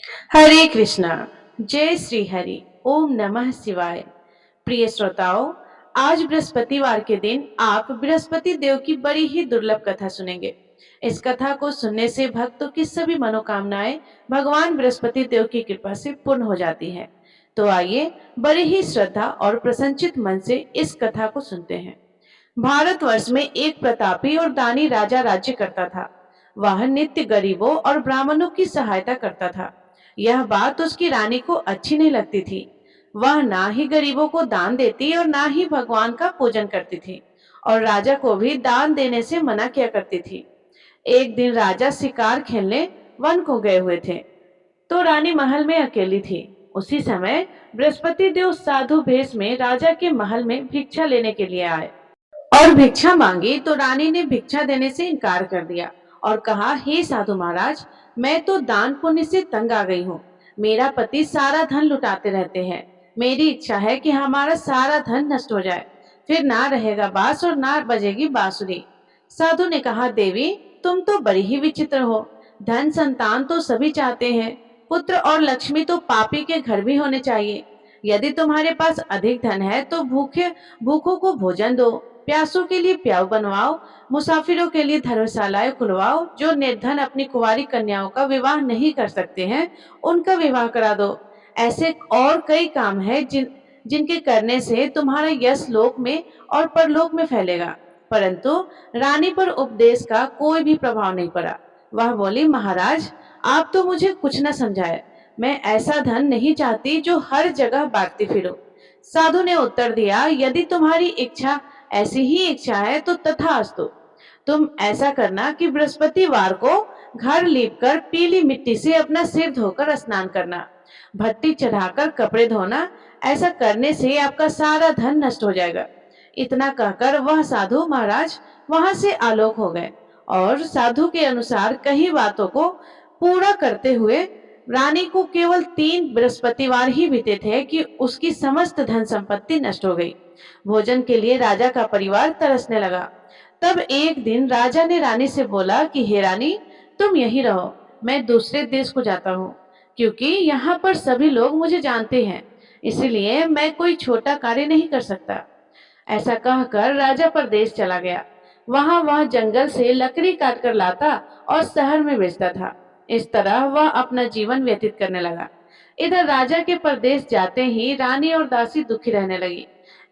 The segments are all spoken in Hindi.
हरे कृष्णा। जय श्री हरि। ओम नमः शिवाय। प्रिय श्रोताओं, आज बृहस्पतिवार के दिन आप बृहस्पति देव की बड़ी ही दुर्लभ कथा सुनेंगे। इस कथा को सुनने से भक्तों की सभी मनोकामनाएं भगवान बृहस्पति देव की कृपा से पूर्ण हो जाती है। तो आइए बड़ी ही श्रद्धा और प्रसन्नचित मन से इस कथा को सुनते हैं। भारतवर्ष में एक प्रतापी और दानी राजा राज्य करता था। वह नित्य गरीबों और ब्राह्मणों की सहायता करता था। यह बात उसकी रानी को अच्छी नहीं लगती थी। वह ना ही गरीबों को दान देती और ना ही भगवान का पूजन करती थी, और राजा को भी दान देने से मना किया करती थी। एक दिन राजा शिकार खेलने वन को गए हुए थे, तो रानी महल में अकेली थी। उसी समय बृहस्पति देव साधु भेष में राजा के महल में भिक्षा लेने के लिए आए और भिक्षा मांगी, तो रानी ने भिक्षा देने से इनकार कर दिया और कहा, हे साधु महाराज, मैं तो दान पुण्य से तंग आ गई हूँ। मेरा पति सारा धन लुटाते रहते हैं। मेरी इच्छा है कि हमारा सारा धन नष्ट हो जाए, फिर ना रहेगा बांस और ना बजेगी बांसुरी। साधु ने कहा, देवी, तुम तो बड़ी ही विचित्र हो। धन संतान तो सभी चाहते हैं, पुत्र और लक्ष्मी तो पापी के घर भी होने चाहिए। यदि तुम्हारे पास अधिक धन है तो भूखों को भोजन दो, प्यासों के लिए प्याऊ बनवाओ, मुसाफिरों के लिए धर्मशालाएं खुलवाओ। जो निर्धन अपनी कुंवारी कन्याओं का विवाह नहीं कर सकते हैं, उनका विवाह करा दो। ऐसे और कई काम हैं जिनके करने से तुम्हारा यश लोक में और परलोक में फैलेगा। परंतु रानी पर उपदेश का कोई भी प्रभाव नहीं पड़ा। वह बोली, महाराज, आप तो मुझे कुछ न समझाए। मैं ऐसा धन नहीं चाहती जो हर जगह बांटती फिरो। साधु ने उत्तर दिया, यदि तुम्हारी इच्छा ऐसी ही इच्छा है तो तथास्तु। तुम ऐसा करना कि बृहस्पतिवार को घर लीपकर पीली मिट्टी से अपना सिर धोकर स्नान करना, भट्टी चढ़ाकर कपड़े धोना। ऐसा करने से आपका सारा धन नष्ट हो जाएगा। इतना कहकर वह साधु महाराज वहां से आलोक हो गए, और साधु के अनुसार कई बातों को पूरा करते हुए रानी को केवल 3 बृहस्पतिवार ही बीते थे कि उसकी समस्त धन संपत्ति नष्ट हो गई। भोजन के लिए राजा का परिवार तरसने लगा। तब एक दिन राजा ने रानी से बोला कि हे रानी, तुम यहीं रहो, मैं दूसरे देश को जाता हूँ, क्योंकि यहाँ पर सभी लोग मुझे जानते हैं, इसलिए मैं कोई छोटा कार्य नहीं कर सकता। ऐसा कहकर राजा परदेश चला गया। वहां वह जंगल से लकड़ी काट कर लाता और शहर में बेचता था। इस तरह वह अपना जीवन व्यतीत करने लगा। इधर राजा के परदेश जाते ही रानी और दासी दुखी रहने लगी।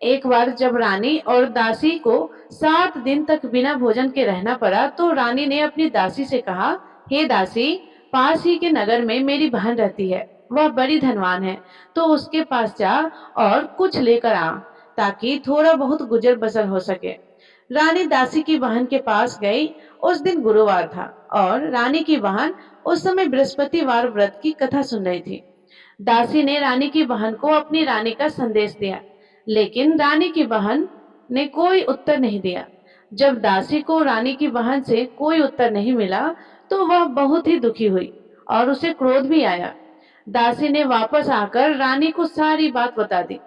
एक बार जब रानी और दासी को 7 दिन तक बिना भोजन के रहना पड़ा, तो रानी ने अपनी दासी से कहा, हे दासी, पास ही के नगर में मेरी बहन रहती है। वह बड़ी धनवान है, तो उसके पास जा और कुछ लेकर आ, ताकि थोड़ा बहुत गुजर बसर हो सके। रानी दासी की बहन के पास गई। उस दिन गुरुवार था और रानी की बहन उस समय बृहस्पतिवार व्रत की कथा सुन रही थी। दासी ने रानी की बहन को अपनी रानी का संदेश दिया, लेकिन रानी की बहन ने कोई उत्तर नहीं दिया। जब दासी को रानी की बहन से कोई उत्तर नहीं मिला, तो वह बहुत ही दुखी हुई और उसे क्रोध भी आया। दासी ने वापस आकर रानी को सारी बात बता दी।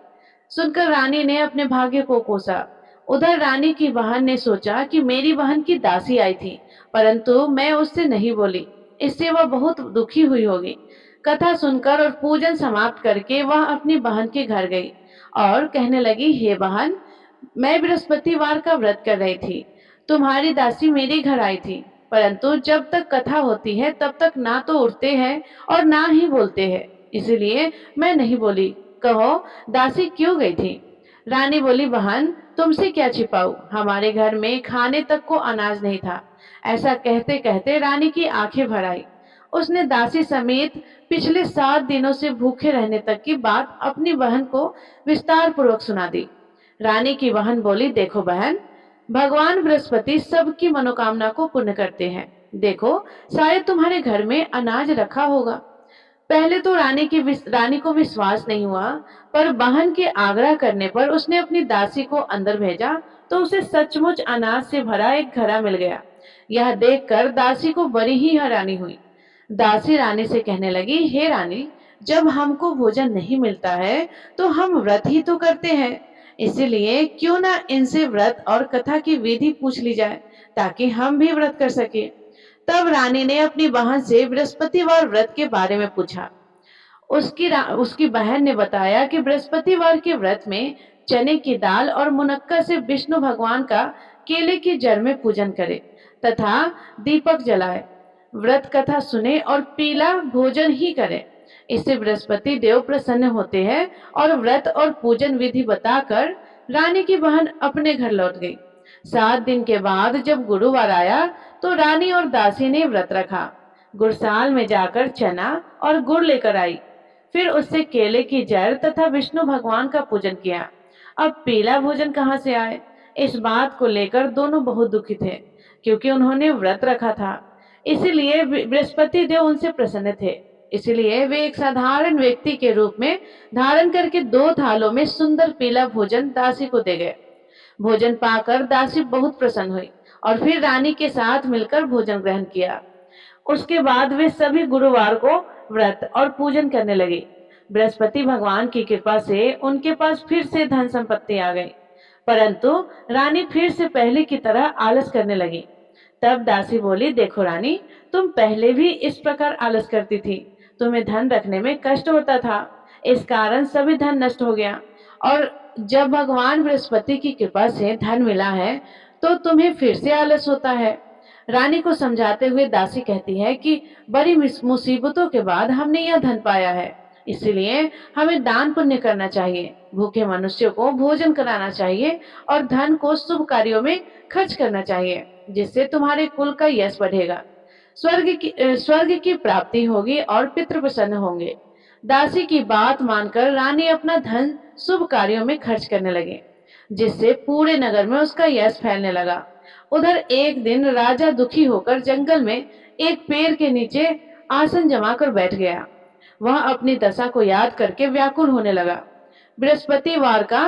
सुनकर रानी ने अपने भाग्य को कोसा। उधर रानी की बहन ने सोचा कि मेरी बहन की दासी आई थी, परंतु मैं उससे नहीं बोली, इससे वह बहुत दुखी हुई होगी। कथा सुनकर और पूजन समाप्त करके वह अपनी बहन के घर गई और कहने लगी, हे बहन, मैं बृहस्पतिवार का व्रत कर रही थी। तुम्हारी दासी मेरे घर आई थी, परंतु जब तक कथा होती है तब तक ना तो उठते हैं और ना ही बोलते हैं, इसलिए मैं नहीं बोली। कहो, दासी क्यों गई थी? रानी बोली, बहन, तुमसे क्या छिपाऊं, हमारे घर में खाने तक को अनाज नहीं था। ऐसा कहते कहते रानी की आंखें भर आई। उसने दासी समेत पिछले 7 दिनों से भूखे रहने तक की बात अपनी बहन को विस्तार पूर्वक सुना दी। रानी की बहन बोली, देखो बहन, भगवान बृहस्पति सबकी मनोकामना को पूर्ण करते हैं। देखो, शायद तुम्हारे घर में अनाज रखा होगा। पहले तो रानी को विश्वास नहीं हुआ, पर बहन के आग्रह करने पर उसने अपनी दासी को अंदर भेजा, तो उसे सचमुच अनाज से भरा एक घड़ा मिल गया। यह देखकर दासी को बड़ी ही हैरानी हुई। दासी रानी से कहने लगी, हे रानी, जब हमको भोजन नहीं मिलता है तो हम व्रत ही तो करते हैं, इसलिए क्यों ना इनसे व्रत और कथा की विधि पूछ ली जाए, ताकि हम भी व्रत कर सके। तब रानी ने अपनी बहन से बृहस्पतिवार व्रत के बारे में पूछा। उसकी बहन ने बताया कि बृहस्पतिवार के व्रत में चने की दाल और मुनक्का से विष्णु भगवान का केले की जड़ में पूजन करे तथा दीपक जलाए, व्रत कथा सुने और पीला भोजन ही करे। इससे बृहस्पति देव प्रसन्न होते हैं और व्रत और पूजन विधि बताकर रानी की बहन अपने घर लौट गई। 7 दिन के बाद जब गुरुवार आया तो रानी और दासी ने व्रत रखा। गुड़साल में जाकर चना और गुड़ लेकर आई, फिर उससे केले की जड़ तथा विष्णु भगवान का पूजन किया। अब पीला भोजन कहाँ से आए, इस बात को लेकर दोनों बहुत दुखी थे, क्योंकि उन्होंने व्रत रखा था। इसीलिए बृहस्पति देव उनसे प्रसन्न थे। इसलिए वे एक साधारण व्यक्ति के रूप में धारण करके 2 थालों में सुंदर पीला भोजन दासी को दे गए। भोजन पाकर दासी बहुत प्रसन्न हुई और फिर रानी के साथ मिलकर भोजन ग्रहण किया। उसके बाद वे सभी गुरुवार को व्रत और पूजन करने लगे। बृहस्पति भगवान की कृपा से उनके पास फिर से धन संपत्ति आ गई, परंतु रानी फिर से पहले की तरह आलस करने लगी। तब दासी बोली, देखो रानी, तुम पहले भी इस प्रकार आलस करती थी, तुम्हें धन रखने में कष्ट होता था, इस कारण सभी धन नष्ट हो गया, और जब भगवान बृहस्पति की कृपा से धन मिला है तो तुम्हें फिर से आलस होता है। रानी को समझाते हुए दासी कहती है कि बड़ी मुसीबतों के बाद हमने यह धन पाया है, इसलिए हमें दान पुण्य करना चाहिए, भूखे मनुष्यों को भोजन कराना चाहिए और धन को शुभ कार्यों में खर्च करना चाहिए, जिससे तुम्हारे कुल का यश बढ़ेगा, स्वर्ग की प्राप्ति होगी और पितृ प्रसन्न होंगे। दासी की बात मानकर रानी अपना धन शुभ कार्यों में खर्च करने लगे, जिससे पूरे नगर में उसका यश फैलने लगा। उधर एक दिन राजा दुखी होकर जंगल में एक पेड़ के नीचे आसन जमाकर बैठ गया। वह अपनी दशा को याद करके व्याकुल होने लगा। बृहस्पतिवार का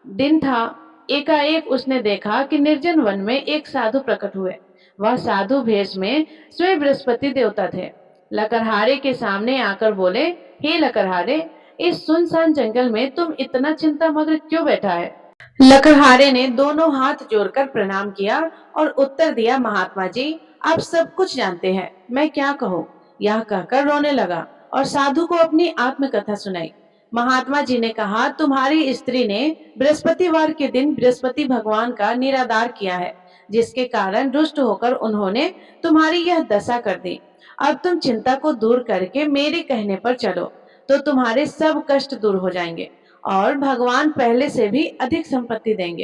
दिन था। एकाएक उसने देखा कि निर्जन वन में एक साधु प्रकट हुए। वह साधु भेष में स्वयं बृहस्पति देवता थे। लकड़हारे के सामने आकर बोले, हे लकड़हारे, इस सुनसान जंगल में तुम इतना चिंतामग्न क्यों बैठा है? लकड़हारे ने दोनों हाथ जोड़कर प्रणाम किया और उत्तर दिया, महात्मा जी, आप सब कुछ जानते हैं, मैं क्या कहूँ? यह कहकर रोने लगा और साधु को अपनी आत्मकथा सुनाई। महात्मा जी ने कहा, तुम्हारी स्त्री ने बृहस्पतिवार के दिन बृहस्पति भगवान का निरादर किया है, जिसके कारण रुष्ट होकर उन्होंने तुम्हारी यह दशा कर दी। अब तुम चिंता को दूर करके मेरे कहने पर चलो तो तुम्हारे सब कष्ट दूर हो जाएंगे और भगवान पहले से भी अधिक संपत्ति देंगे।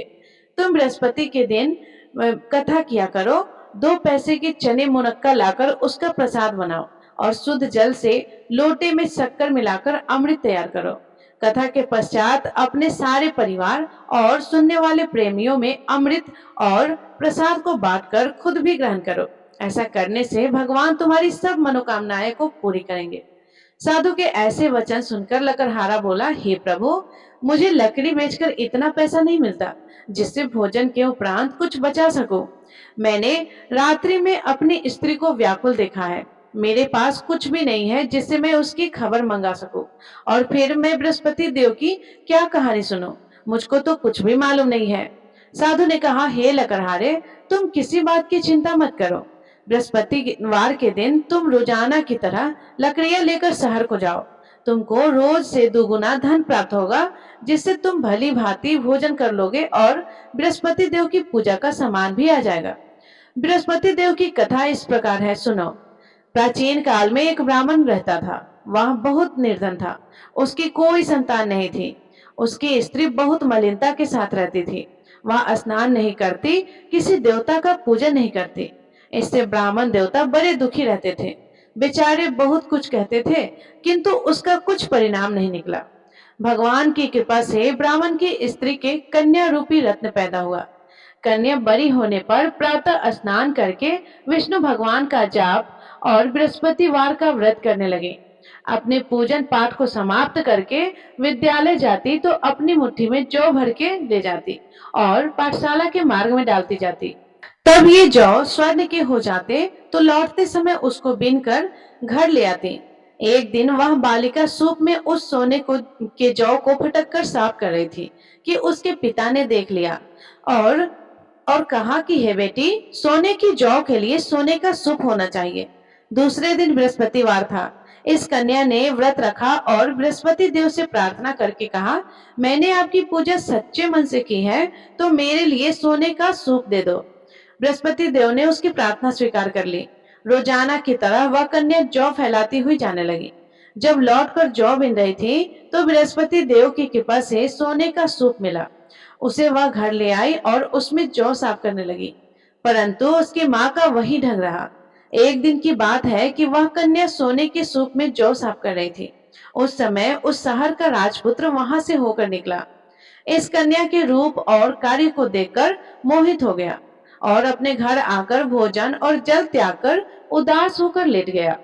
तुम बृहस्पति के दिन कथा किया करो, 2 पैसे के चने मुनक्का लाकर उसका प्रसाद बनाओ और शुद्ध जल से लोटे में शक्कर मिलाकर अमृत तैयार करो। कथा के पश्चात अपने सारे परिवार और सुनने वाले प्रेमियों में अमृत और प्रसाद को बांटकर खुद भी ग्रहण करो। ऐसा करने से भगवान तुम्हारी सब मनोकामनाएं को पूरी करेंगे। साधु के ऐसे वचन सुनकर लकड़हारा बोला, हे प्रभु, मुझे लकड़ी बेचकर इतना पैसा नहीं मिलता जिससे भोजन के उपरांत कुछ बचा सकूं। मैंने रात्रि में अपनी स्त्री को व्याकुल देखा है, मेरे पास कुछ भी नहीं है जिससे मैं उसकी खबर मंगा सकूं, और फिर मैं बृहस्पति देव की क्या कहानी सुनूं? मुझको तो कुछ भी मालूम नहीं है। साधु ने कहा, हे लकड़हारे, तुम किसी बात की चिंता मत करो। बृहस्पतिवार के दिन तुम रोजाना की तरह लकड़ियां लेकर शहर को जाओ। तुमको रोज से 2 गुना धन प्राप्त होगा, जिससे तुम भली भांति भोजन कर लोगे और बृहस्पति देव की पूजा का सामान भी आ जाएगा। बृहस्पति देव की कथा इस प्रकार है, सुनो। प्राचीन काल में एक ब्राह्मण रहता था। वह बहुत निर्धन था, उसकी कोई संतान नहीं थी। उसकी स्त्री बहुत मलिनता के साथ रहती थी। वह स्नान नहीं करती, किसी देवता का पूजन नहीं करती। इससे ब्राह्मण देवता बड़े दुखी रहते थे। बेचारे बहुत कुछ कहते थे, किंतु उसका कुछ परिणाम नहीं निकला। भगवान की कृपा से ब्राह्मण की स्त्री के कन्या रूपी रत्न पैदा हुआ। कन्या बड़ी होने पर प्रातः स्नान करके विष्णु भगवान का जाप और बृहस्पतिवार का व्रत करने लगे। अपने पूजन पाठ को समाप्त करके विद्यालय जाती तो अपनी मुट्ठी में जौ भर के ले जाती और पाठशाला के मार्ग में डालती जाती। तब ये जौ स्वर्ण के हो जाते तो लौटते समय उसको बीनकर घर ले आती। एक दिन वह बालिका सूप में उस सोने को के जौ को फटक कर साफ कर रही थी कि उसके पिता ने देख लिया और और कहा कि हे बेटी, सोने की जौ के लिए सोने का सूप होना चाहिए। दूसरे दिन बृहस्पतिवार था। इस कन्या ने व्रत रखा और बृहस्पति देव से प्रार्थना करके कहा, मैंने आपकी पूजा सच्चे मन से की है, तो मेरे लिए सोने का सूप दे दो। बृहस्पति देव ने उसकी प्रार्थना स्वीकार कर ली। रोजाना की तरह वह कन्या जौ फैलाती हुई जाने लगी। जब लौटकर जौ बिन रही थी, तो बृहस्पति देव की कृपा से सोने का सूप मिला। उसे वह घर ले आई और उसमें जौ साफ करने लगी, परंतु उसकी माँ का वही ढंग रहा। एक दिन की बात है कि वह कन्या सोने के सूप में जौ साफ कर रही थी। उस समय उस शहर का राजपुत्र वहां से होकर निकला। इस कन्या के रूप और कार्य को देखकर मोहित हो गया और अपने घर आकर भोजन और जल त्याग कर उदास होकर लेट गया।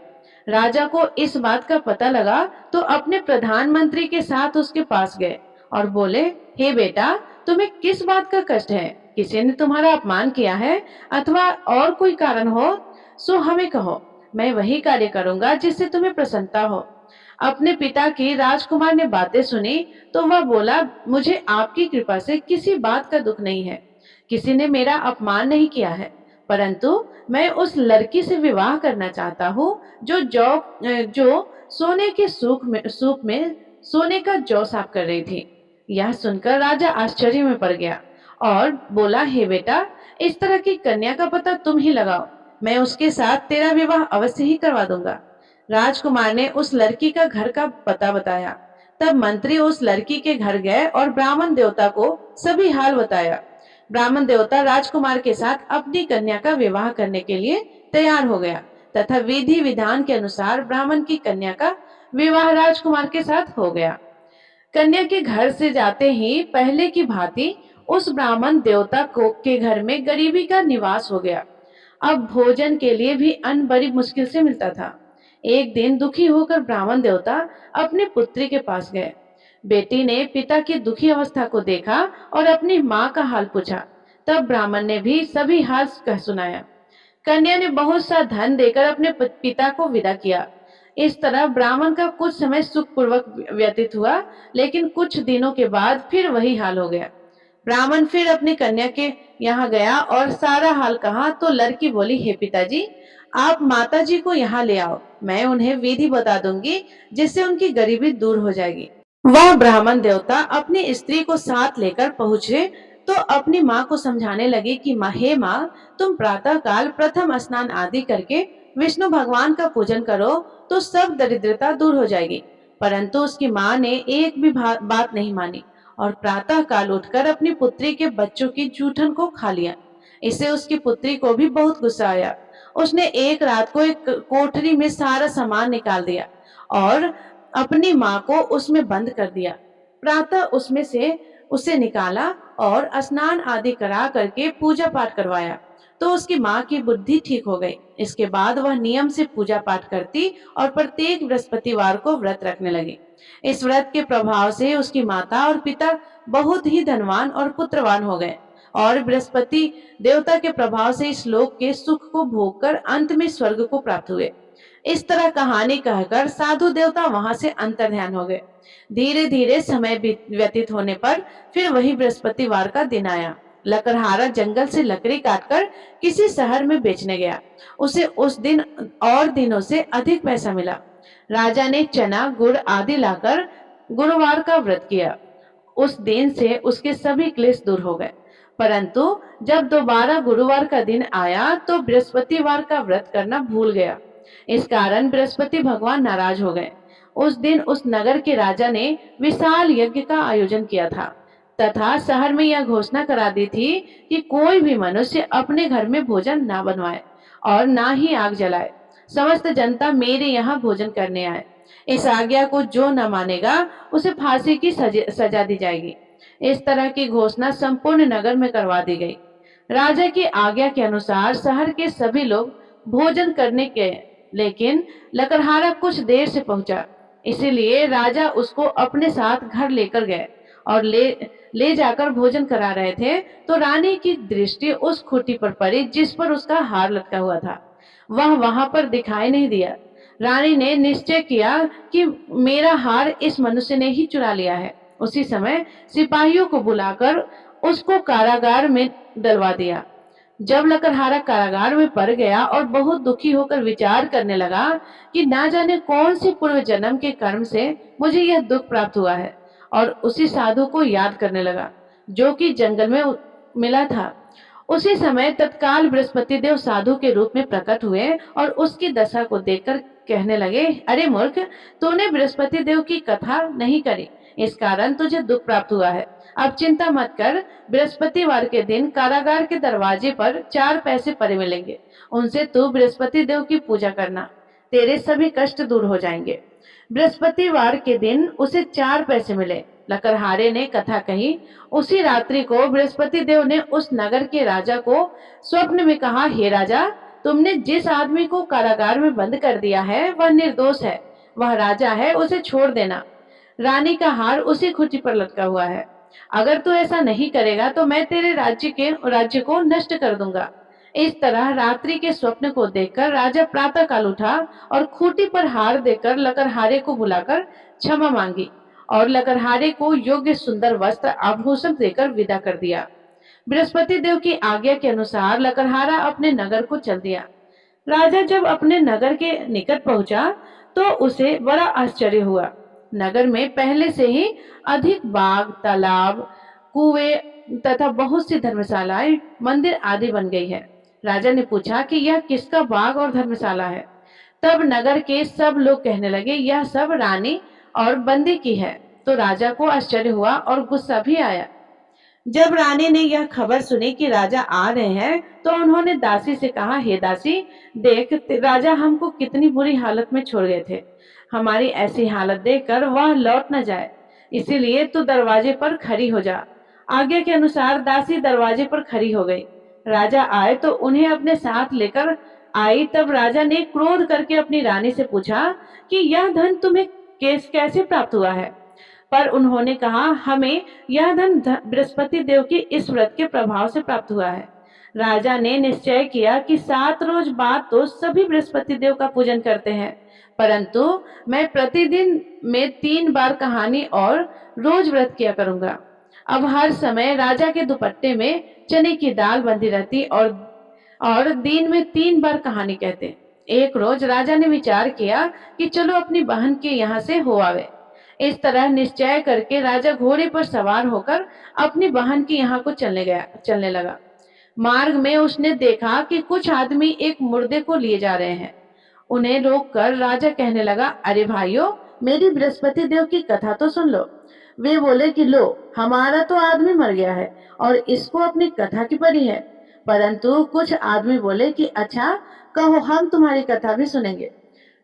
राजा को इस बात का पता लगा तो अपने प्रधानमंत्री के साथ उसके पास गए और बोले, हे बेटा, तुम्हें किस बात का कष्ट है? किसी ने तुम्हारा अपमान किया है अथवा और कोई कारण हो, सो हमें कहो। मैं वही कार्य करूंगा जिससे तुम्हें प्रसन्नता हो। अपने पिता की राजकुमार ने बातें सुनी तो वह बोला, मुझे आपकी कृपा से किसी बात का दुख नहीं है। किसी ने मेरा अपमान नहीं किया है, परंतु मैं उस लड़की से विवाह करना चाहता हूँ जो सोने के सूप में सोने का जौ साफ कर रही थी। यह सुनकर राजा आश्चर्य में पड़ गया और बोला, हे बेटा, इस तरह की कन्या का पता तुम ही लगाओ। मैं उसके साथ तेरा विवाह अवश्य ही करवा दूंगा। राजकुमार ने उस लड़की का घर का पता बताया। तब मंत्री उस लड़की के घर गए और ब्राह्मण देवता को सभी हाल बताया। ब्राह्मण देवता राजकुमार के साथ अपनी कन्या का विवाह करने के लिए तैयार हो गया तथा विधि विधान के अनुसार ब्राह्मण की कन्या का विवाह राजकुमार के साथ हो गया। कन्या के घर से जाते ही पहले की भांति उस ब्राह्मण देवता को के घर में गरीबी का निवास हो गया। अब भोजन के लिए भी अन्न बड़ी मुश्किल से मिलता था। एक दिन दुखी होकर ब्राह्मण देवता अपनी पुत्री के पास गए। बेटी ने पिता की दुखी अवस्था को देखा और अपनी माँ का हाल पूछा। तब ब्राह्मण ने भी सभी हाल कह सुनाया। कन्या ने बहुत सा धन देकर अपने पिता को विदा किया। इस तरह ब्राह्मण का कुछ समय सुखपूर्वक व्यतीत हुआ, लेकिन कुछ दिनों के बाद फिर वही हाल हो गया। ब्राह्मण फिर अपनी कन्या के यहाँ गया और सारा हाल कहा तो लड़की बोली, हे पिताजी, आप माताजी को यहाँ ले आओ, मैं उन्हें विधि बता दूंगी जिससे उनकी गरीबी दूर हो जाएगी। वह ब्राह्मण देवता अपनी स्त्री को साथ लेकर पहुंचे तो अपनी माँ को समझाने लगे कि हे माँ, तुम प्रातः काल प्रथम स्नान आदि करके विष्णु भगवान का पूजन करो तो सब दरिद्रता दूर हो जाएगी। परंतु उसकी माँ ने एक भी बात नहीं मानी और प्रातः काल उठकर अपनी पुत्री के बच्चों की जूठन को खा लिया। इससे उसकी पुत्री को भी बहुत गुस्सा आया। उसने एक रात को एक कोठरी में सारा सामान निकाल दिया और अपनी माँ को उसमें बंद कर दिया। प्रातः उसमें से उसे निकाला और स्नान आदि करा करके पूजा पाठ करवाया तो उसकी माँ की बुद्धि ठीक हो गई। इसके बाद वह नियम से पूजा पाठ करती और प्रत्येक बृहस्पतिवार को व्रत रखने लगी। इस व्रत के प्रभाव से उसकी माता और पिता बहुत ही धनवान और पुत्रवान हो गए और बृहस्पति देवता के प्रभाव से इस लोक के सुख को भोगकर अंत में स्वर्ग को प्राप्त हुए। इस तरह कहानी कहकर साधु देवता वहां से अंतर्ध्यान हो गए। धीरे धीरे समय व्यतीत होने पर फिर वही बृहस्पतिवार का दिन आया। लकड़हारा जंगल से लकड़ी काटकर किसी शहर में बेचने गया। उसे उस दिन और दिनों से अधिक पैसा मिला। राजा ने चना गुड़ आदि लाकर गुरुवार का व्रत किया। उस दिन से उसके सभी क्लेश दूर हो गए। परंतु जब दोबारा गुरुवार का दिन आया तो बृहस्पतिवार का व्रत करना भूल गया। इस कारण बृहस्पति भगवान नाराज हो गए। उस दिन उस नगर के राजा ने विशाल यज्ञ का आयोजन किया था तथा शहर में यह घोषणा करा दी थी कि कोई भी मनुष्य अपने घर में भोजन ना बनवाए और ना ही आग जलाए। समस्त जनता मेरे यहाँ भोजन करने आए। इस आज्ञा को जो न मानेगा उसे फांसी की सजा दी जाएगी। इस तरह की घोषणा संपूर्ण नगर में करवा दी गई। राजा की आज्ञा के अनुसार शहर के सभी लोग भोजन करने गए, लेकिन लकड़हारा कुछ देर से पहुंचा। इसीलिए राजा उसको अपने साथ घर लेकर गए और ले जाकर भोजन करा रहे थे तो रानी की दृष्टि उस खूंटी पर पड़ी जिस पर उसका हार लटका हुआ था। वह वहां पर दिखाई नहीं दिया। रानी ने निश्चय किया कि मेरा हार इस मनुष्य ने ही चुरा लिया है। उसी समय सिपाहियों को बुलाकर उसको कारागार में डलवा दिया। जब लकड़हारा कारागार में पड़ गया और बहुत दुखी होकर विचार करने लगा कि ना जाने कौन से पूर्व जन्म के कर्म से मुझे यह दुख प्राप्त हुआ है, और उसी साधु को याद करने लगा जो कि जंगल में मिला था। उसी समय तत्काल बृहस्पति देव साधु के रूप में प्रकट हुए और उसकी दशा को देखकर कहने लगे, अरे मूर्ख, तूने बृहस्पति देव की कथा नहीं करी, इस कारण तुझे दुख प्राप्त हुआ है। अब चिंता मत कर, बृहस्पतिवार के दिन कारागार के दरवाजे पर 4 पैसे पड़े मिलेंगे, उनसे तू बृहस्पति देव की पूजा करना, तेरे सभी कष्ट दूर हो जाएंगे। बृहस्पतिवार के दिन उसे 4 पैसे मिले। लकड़हारे ने कथा कही। उसी रात्रि को बृहस्पति देव ने उस नगर के राजा को स्वप्न में कहा, हे राजा, तुमने जिस आदमी को कारागार में बंद कर दिया है वह निर्दोष है, वह राजा है, उसे छोड़ देना। रानी का हार उसी खूंटी पर लटका हुआ है। अगर तू ऐसा नहीं करेगा तो मैं तेरे राज्य को नष्ट कर दूंगा। इस तरह रात्रि के स्वप्न को देखकर राजा प्रातः काल उठा और खूंटी पर हार देकर लकड़हारे को बुलाकर क्षमा मांगी और लकड़हारे को योग्य सुंदर वस्त्र आभूषण देकर विदा कर दिया। बृहस्पति देव की आज्ञा के अनुसार लकड़हारा अपने नगर को चल दिया। राजा जब अपने नगर के निकट पहुंचा तो उसे बड़ा आश्चर्य हुआ। नगर में पहले से ही अधिक बाग, तालाब, कुएं तथा बहुत सी धर्मशालाएं, मंदिर आदि बन गई है। राजा ने पूछा कि यह किसका बाग और धर्मशाला है। तब नगर के सब लोग कहने लगे, यह सब रानी और बंदी की है। तो राजा को आश्चर्य हुआ और गुस्सा भी आया। जब रानी ने यह खबर सुनी कि राजा आ रहे हैं तो उन्होंने दासी से कहा, हे दासी, देख राजा हमको कितनी बुरी हालत में छोड़ गए थे। हमारी ऐसी हालत देखकर वह लौट न जाए, इसीलिए तू दरवाजे पर खड़ी हो जा। आज्ञा के अनुसार दासी दरवाजे पर खड़ी हो गई। राजा आए तो उन्हें अपने साथ लेकर आई। तब राजा ने क्रोध करके अपनी रानी से पूछा कि यह धन तुम्हें कैसे प्राप्त हुआ है। पर उन्होंने कहा, हमें यह धन बृहस्पति देव के इस व्रत के प्रभाव से प्राप्त हुआ है। राजा ने निश्चय किया कि 7 रोज बाद तो सभी बृहस्पति देव का पूजन करते हैं, परंतु मैं प्रतिदिन में 3 बार कहानी और रोज व्रत किया करूंगा। अब हर समय राजा के दुपट्टे में चने की दाल बंधी रहती और दिन में 3 बार कहानी कहते। एक रोज राजा ने विचार किया कि चलो अपनी बहन के यहाँ से हो आवे। इस तरह निश्चय करके राजा घोड़े पर सवार होकर अपनी बहन के यहाँ को चलने लगा। मार्ग में उसने देखा कि कुछ आदमी एक मुर्दे को लिए जा रहे हैं। उन्हें रोककर राजा कहने लगा, अरे भाइयों, मेरी बृहस्पति देव की कथा तो सुन लो। वे बोले कि लो, हमारा तो आदमी मर गया है और इसको अपनी कथा की पड़ी है। परंतु कुछ आदमी बोले कि अच्छा, कहो, हम तुम्हारी कथा भी सुनेंगे।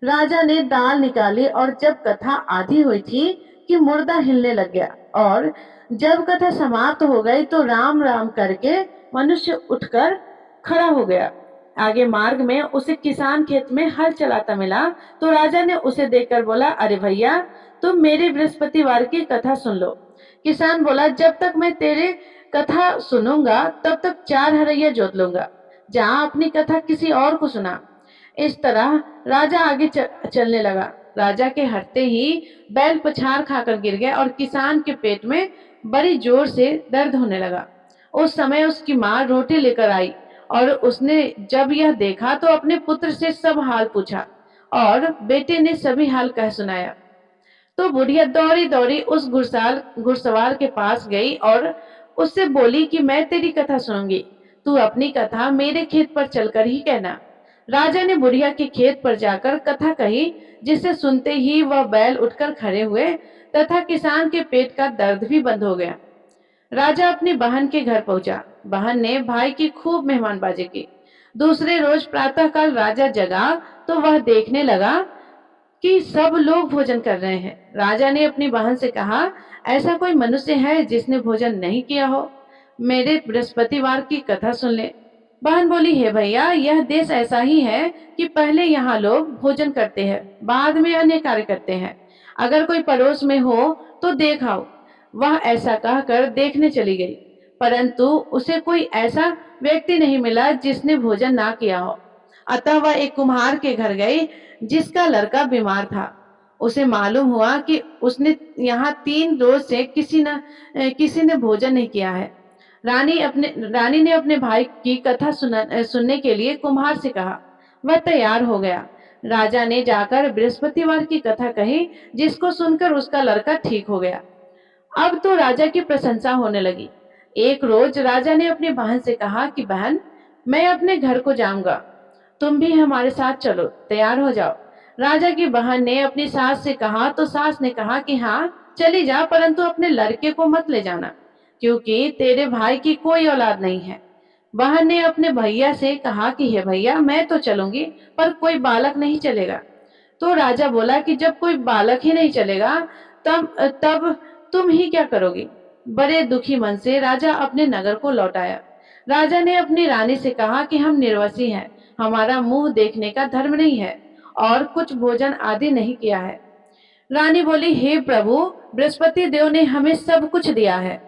राजा ने दाल निकाली और जब कथा आधी हुई थी कि मुर्दा हिलने लग गया, और जब कथा समाप्त हो गई तो राम राम करके मनुष्य उठकर खड़ा हो गया। आगे मार्ग में उसे किसान खेत में हल चलाता मिला तो राजा ने उसे देखकर बोला, अरे भैया, तुम मेरे बृहस्पतिवार की कथा सुन लो। किसान बोला, जब तक मैं तेरे कथा सुनूंगा तब तक 4 हरैया जोत लूंगा, जहाँ अपनी कथा किसी और को सुना। इस तरह राजा आगे चलने लगा। राजा के हटते ही बैल पछाड़ खाकर गिर गया और किसान के पेट में बड़ी जोर से दर्द होने लगा। उस समय उसकी माँ रोटी लेकर आई और उसने जब यह देखा तो अपने पुत्र से सब हाल पूछा और बेटे ने सभी हाल कह सुनाया। तो बुढ़िया दौड़ी दौड़ी उस घुड़सवार के पास गई और उससे बोली कि मैं तेरी कथा सुनूंगी, तू अपनी कथा मेरे खेत पर चलकर ही कहना। राजा ने बुढ़िया के खेत पर जाकर कथा कही, जिसे सुनते ही वह बैल उठकर खड़े हुए तथा किसान के पेट का दर्द भी बंद हो गया। राजा अपनी बहन के घर पहुंचा। बहन ने भाई की खूब मेहमानबाजी की। दूसरे रोज प्रातःकाल राजा जगा तो वह देखने लगा कि सब लोग भोजन कर रहे हैं। राजा ने अपनी बहन से कहा, ऐसा कोई मनुष्य है जिसने भोजन नहीं किया हो? मेरे बृहस्पतिवार की कथा सुन ले। बहन बोली, हे भैया, यह देश ऐसा ही है कि पहले यहाँ लोग भोजन करते हैं, बाद में अन्य कार्य करते हैं। अगर कोई पड़ोस में हो तो देख आओ। वह ऐसा कहकर देखने चली गई, परंतु उसे कोई ऐसा व्यक्ति नहीं मिला जिसने भोजन ना किया हो। अतः वह एक कुम्हार के घर गई जिसका लड़का बीमार था। उसे मालूम हुआ कि उसने यहाँ 3 रोज से किसी ने भोजन नहीं किया है। रानी ने अपने भाई की कथा सुनने के लिए कुम्हार से कहा। वह तैयार हो गया। राजा ने जाकर बृहस्पतिवार की कथा कही, जिसको सुनकर उसका लड़का ठीक हो गया। अब तो राजा की प्रशंसा होने लगी। एक रोज राजा ने अपनी बहन से कहा कि बहन, मैं अपने घर को जाऊंगा, तुम भी हमारे साथ चलो, तैयार हो जाओ। राजा की बहन ने अपनी सास से कहा तो सास ने कहा कि हाँ चली जा, परंतु अपने लड़के को मत ले जाना, क्योंकि तेरे भाई की कोई औलाद नहीं है। बहन ने अपने भैया से कहा कि हे भैया, मैं तो चलूंगी, पर कोई बालक नहीं चलेगा। तो राजा बोला कि जब कोई बालक ही नहीं चलेगा, तब तब तुम ही क्या करोगी। बड़े दुखी मन से राजा अपने नगर को लौट आया। राजा ने अपनी रानी से कहा कि हम निर्वसी हैं, हमारा मुंह देखने का धर्म नहीं है और कुछ भोजन आदि नहीं किया है। रानी बोली, हे प्रभु, बृहस्पति देव ने हमें सब कुछ दिया है,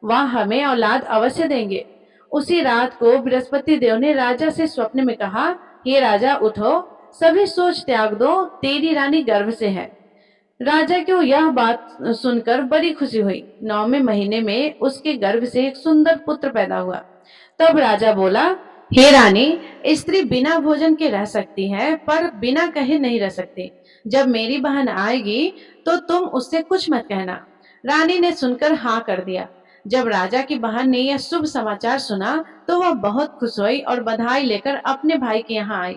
वह हमें औलाद अवश्य देंगे। उसी रात को बृहस्पति देव ने राजा से स्वप्न में कहा, हे राजा उठो, सभी सोच त्याग दो, तेरी रानी गर्भ से है। राजा को यह बात सुनकर बड़ी खुशी हुई। 9वें महीने में उसके गर्भ से एक सुंदर पुत्र पैदा हुआ। तब राजा बोला, हे रानी, स्त्री बिना भोजन के रह सकती है, पर बिना कहे नहीं रह सकती। जब मेरी बहन आएगी तो तुम उससे कुछ मत कहना। रानी ने सुनकर हाँ कर दिया। जब राजा की बहन ने यह शुभ समाचार सुना तो वह बहुत खुश हुई और बधाई लेकर अपने भाई के यहाँ आई।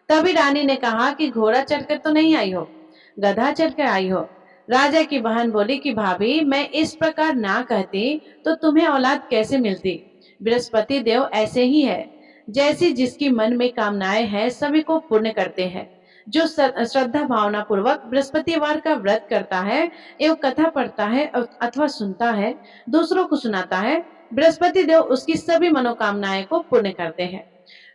तभी रानी ने कहा कि घोड़ा चढ़कर तो नहीं आई हो, गधा चढ़कर आई हो। राजा की बहन बोली कि भाभी, मैं इस प्रकार ना कहती तो तुम्हें औलाद कैसे मिलती। बृहस्पति देव ऐसे ही है, जैसी जिसकी मन में कामनाएं हैं सभी को पूर्ण करते हैं। जो श्रद्धा भावना पूर्वक बृहस्पतिवार का व्रत करता है एवं कथा पढ़ता है अथवा सुनता है, दूसरों को सुनाता है, बृहस्पति देव उसकी सभी मनोकामनाएं को पूर्ण करते हैं।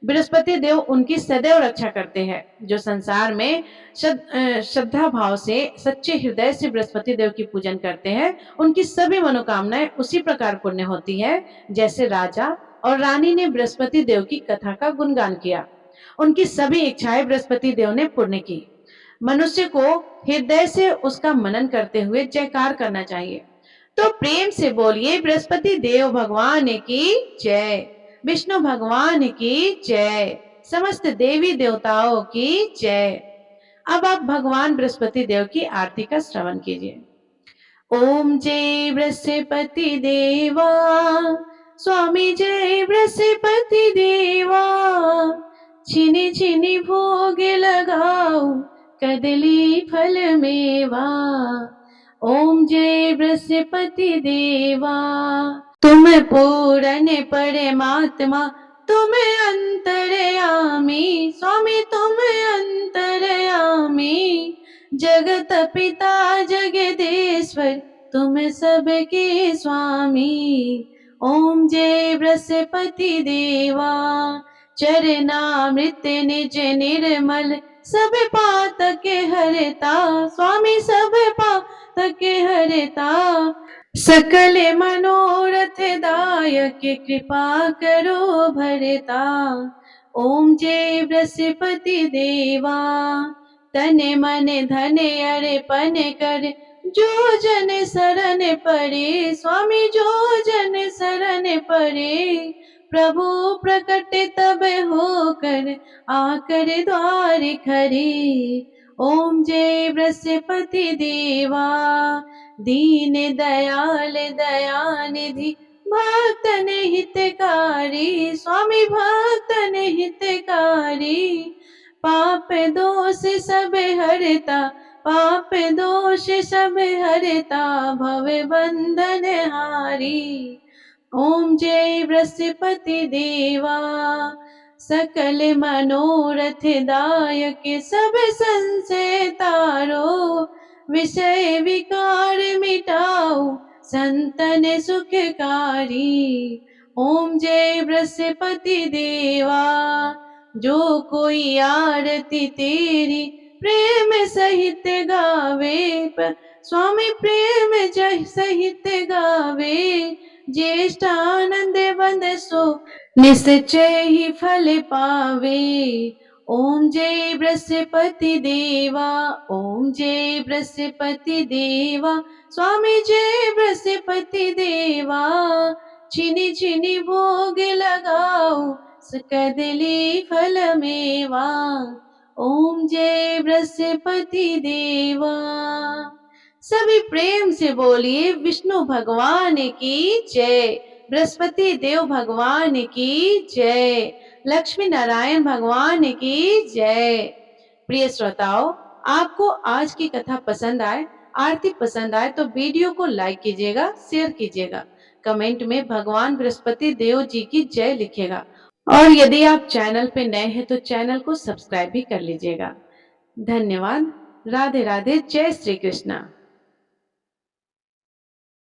बृहस्पति देव उनकी सदैव रक्षा करते हैं। जो संसार में श्रद्धा भाव से सच्चे हृदय से बृहस्पति देव की पूजन करते हैं, उनकी सभी मनोकामनाएं उसी प्रकार पूर्ण होती है जैसे राजा और रानी ने बृहस्पति देव की कथा का गुणगान किया। उनकी सभी इच्छाएं बृहस्पति देव ने पूर्ण की। मनुष्य को हृदय से उसका मनन करते हुए जयकार करना चाहिए। तो प्रेम से बोलिए, बृहस्पति देव भगवान की जय, विष्णु भगवान की जय, समस्त देवी देवताओं की जय। अब आप भगवान बृहस्पति देव की आरती का श्रवण कीजिए। ओम जय बृहस्पति देवा, स्वामी जय बृहस्पति देवा, छिनी छिनी भोग लगाओ, कदली फल मेवा। ओम जय बृहस्पति देवा, तुम पूर्ण परमात्मा, तुम अंतर्यामी, स्वामी तुम अंतर्यामी, जगत पिता जगदीश्वर, तुम सबके स्वामी। ओम जय बृहस्पति देवा, चरणामृत निज निर्मल, सब पातक हरता, स्वामी सब पातक हरता, सकल मनोरथ दायक, कृपा करो भरता। ओम जय बृहस्पति देवा, तन मन धन अर्पण कर, जो जन शरण पड़े, स्वामी जो जन शरण पड़े, प्रभु प्रकट तब होकर आकर द्वार खड़े। ओम जय बृहस्पति देवा, दीन दयाल दयानिधि, भक्तन हितकारी, स्वामी भक्तन हितकारी, पाप दोष सब हरता, पाप दोष सब हरता, भव बंधन हारी। ओम जय बृहस्पति देवा, सकल मनोरथ दायक, सब संशय तारो, विषय विकार मिटाओ, संतन सुखकारी। ओम जय बृहस्पति देवा, जो कोई आरती तेरी प्रेम सहित गावे, स्वामी प्रेम जय सहित गावे, ज्येष्ठानंद बंद सो निश्चय ही फल पावे। ओम जय बृहस्पति देवा, ओम जय बृहस्पति देवा, स्वामी जय बृहस्पति देवा, छिनि छिनि भोग लगाओ सकदली फल मेवा। ओम जय बृहस्पति देवा। सभी प्रेम से बोलिए विष्णु भगवान की जय, बृहस्पति देव भगवान की जय, लक्ष्मी नारायण भगवान की जय। प्रिय श्रोताओं, आपको आज की कथा पसंद आए, आरती पसंद आए तो वीडियो को लाइक कीजिएगा, शेयर कीजिएगा, कमेंट में भगवान बृहस्पति देव जी की जय लिखिएगा। और यदि आप चैनल पे नए हैं तो चैनल को सब्सक्राइब भी कर लीजिएगा। धन्यवाद। राधे राधे। जय श्री कृष्णा।